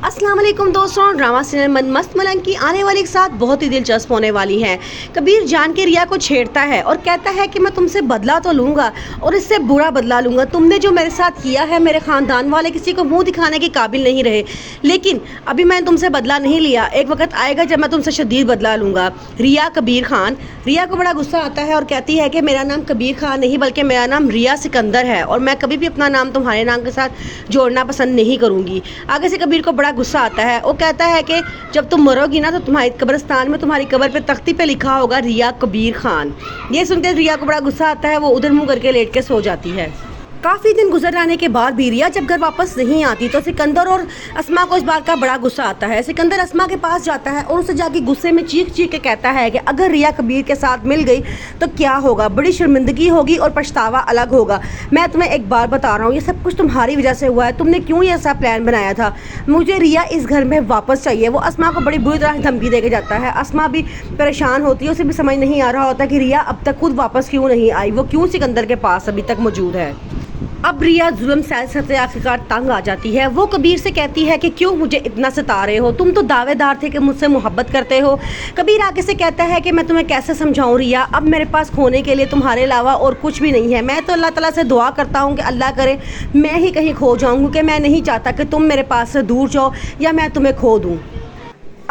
अस्सलाम वालेकुम दोस्तों, ड्रामा सीरियल मन मस्त मलंग की आने वाली एक साथ बहुत ही दिलचस्प होने वाली है। कबीर जान के रिया को छेड़ता है और कहता है कि मैं तुमसे बदला तो लूँगा और इससे बुरा बदला लूँगा। तुमने जो मेरे साथ किया है, मेरे ख़ानदान वाले किसी को मुंह दिखाने के काबिल नहीं रहे, लेकिन अभी मैंने तुमसे बदला नहीं लिया। एक वक्त आएगा जब मैं तुमसे शदीद बदला लूँगा। रिया को बड़ा गुस्सा आता है और कहती है कि मेरा नाम कबीर खान नहीं बल्कि मेरा नाम रिया सिकंदर है और मैं कभी भी अपना नाम तुम्हारे नाम के साथ जोड़ना पसंद नहीं करूँगी। आगे से कबीर को बड़ा गुस्सा आता है। वो कहता है कि जब तुम मरोगी ना तो तुम्हारी कब्रिस्तान में तुम्हारी कब्र पे तख्ती पे लिखा होगा रिया कबीर खान। ये सुनते रिया को बड़ा गुस्सा आता है। वो उधर मुंह करके लेट के सो जाती है। काफ़ी दिन गुजर जाने के बाद भी रिया जब घर वापस नहीं आती तो सिकंदर और अस्मा को इस बात का बड़ा गुस्सा आता है। सिकंदर अस्मा के पास जाता है और उसे जाके गुस्से में चीख चीख के कहता है कि अगर रिया कबीर के साथ मिल गई तो क्या होगा, बड़ी शर्मिंदगी होगी और पछतावा अलग होगा। मैं तुम्हें एक बार बता रहा हूँ, ये सब कुछ तुम्हारी वजह से हुआ है। तुमने क्यों ये ऐसा प्लान बनाया था? मुझे रिया इस घर में वापस चाहिए। वो अस्मा को बड़ी बुरी तरह धमकी दे के जाता है। अस्मा भी परेशान होती है। उसे भी समझ नहीं आ रहा होता कि रिया अब तक खुद वापस क्यों नहीं आई, वो क्यों सिकंदर के पास अभी तक मौजूद है। अब रिया जुल्म से आखिरकार तंग आ जाती है। वो कबीर से कहती है कि क्यों मुझे इतना सता रहे हो, तुम तो दावेदार थे कि मुझसे मोहब्बत करते हो। कबीर आगे से कहता है कि मैं तुम्हें कैसे समझाऊं रिया, अब मेरे पास खोने के लिए तुम्हारे अलावा और कुछ भी नहीं है। मैं तो अल्लाह ताला से दुआ करता हूं कि अल्लाह करे मैं ही कहीं खो जाऊं, क्योंकि मैं नहीं चाहता कि तुम मेरे पास से दूर जाओ या मैं तुम्हें खो दूँ।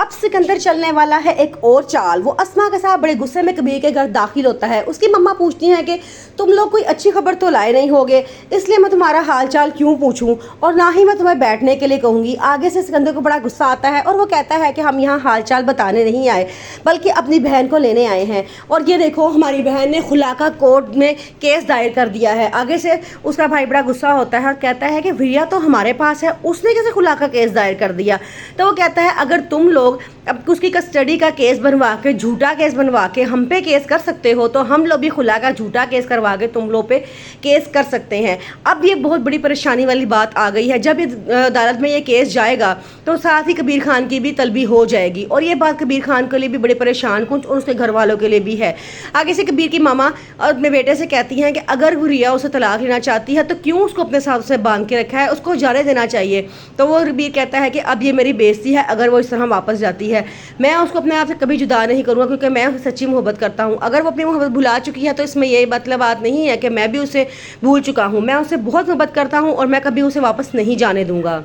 अब सिकंदर चलने वाला है एक और चाल। वो अस्मा के साथ बड़े गुस्से में कबीर के घर दाखिल होता है। उसकी मम्मा पूछती हैं कि तुम लोग कोई अच्छी खबर तो लाए नहीं होगे, इसलिए मैं तुम्हारा हाल चाल क्यों पूछूं और ना ही मैं तुम्हें बैठने के लिए कहूँगी। आगे से सिकंदर को बड़ा गुस्सा आता है और वो कहता है कि हम यहाँ हाल चाल बताने नहीं आए बल्कि अपनी बहन को लेने आए हैं। और ये देखो, हमारी बहन ने खुला का कोर्ट में केस दायर कर दिया है। आगे से उसका भाई बड़ा गुस्सा होता है और कहता है कि रिया तो हमारे पास है, उसने कैसे खुला का केस दायर कर दिया? तो वो कहता है अगर तुम लोग अब उसकी कस्टडी का केस बनवा के, झूठा केस बनवा के हम पे केस कर सकते हो तो हम लोग भी खुला का झूठा केस करवा के तुम लोग पे केस कर सकते हैं। अब ये बहुत बड़ी परेशानी वाली बात आ गई है। जब ये अदालत में ये केस जाएगा तो साथ ही कबीर खान की भी तलबी हो जाएगी और ये बात कबीर खान के लिए भी बड़े परेशान कुछ और उसके घर वालों के लिए भी है। आगे से कबीर की मामा और अपने बेटे से कहती हैं कि अगर वो रिया उसे तलाक लेना चाहती है तो क्यों उसको अपने साथ से बांध के रखा है, उसको जाने देना चाहिए। तो वो कबीर कहता है कि अब ये मेरी बेइज्जती है अगर वो इस तरह वापस जाती है। मैं उसको अपने आप से कभी जुदा नहीं करूँगा क्योंकि मैं उससे सच्ची मोहब्बत करता हूँ। अगर वो अपनी मोहब्बत भुला चुकी है तो इसमें ये मतलब बात नहीं है कि मैं भी उसे भूल चुका हूँ। मैं उससे बहुत मोहब्बत करता हूँ और मैं कभी उसे वापस नहीं जाने दूँगा।